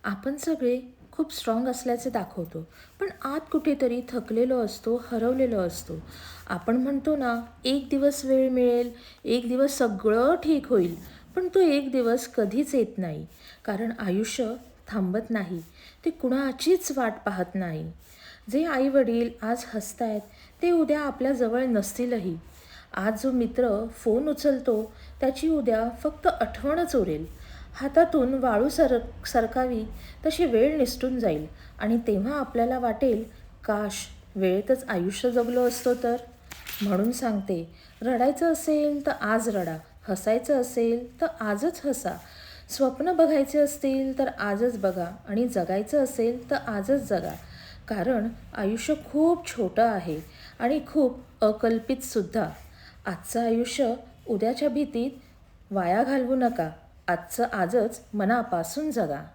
आपण सगळे खूप स्ट्रॉंग असल्याचे दाखवतो, पण आत कुठेतरी थकलेलो असतो, हरवलेलो असतो. आपण म्हणतो ना, एक दिवस वेळ मिळेल, एक दिवस सगळं ठीक होईल, पण तो एक दिवस कधीच येत नाही. कारण आयुष्य थांबत नाही, ते कुणाचीच वाट पाहत नाही. जे आई-वडील आज हसतायत, ते उद्या आपल्याजवळ नसतीलही. आज जो मित्र फोन उचलतो, त्याची उद्या फक्त आठवणच उरेल. हातातून वाळू सरकावी तशी वेळ निसटून जाईल आणि तेव्हा आपल्याला वाटेल, काश वेळेतच आयुष्य जगलो असतो तर. म्हणून सांगते, रडायचं असेल तर आज रडा, हसायचं असेल तर आजच हसा. स्वप्न बघायचे असतील तर आजच बघा आणि जगायचं असेल तर आजच जगा. कारण आयुष्य खूप छोटं आहे आणि खूप अकल्पितसुद्धा. आजचं आयुष्य उद्याच्या भीतीत वाया घालवू नका. आजचं आजच मनापासून जगा.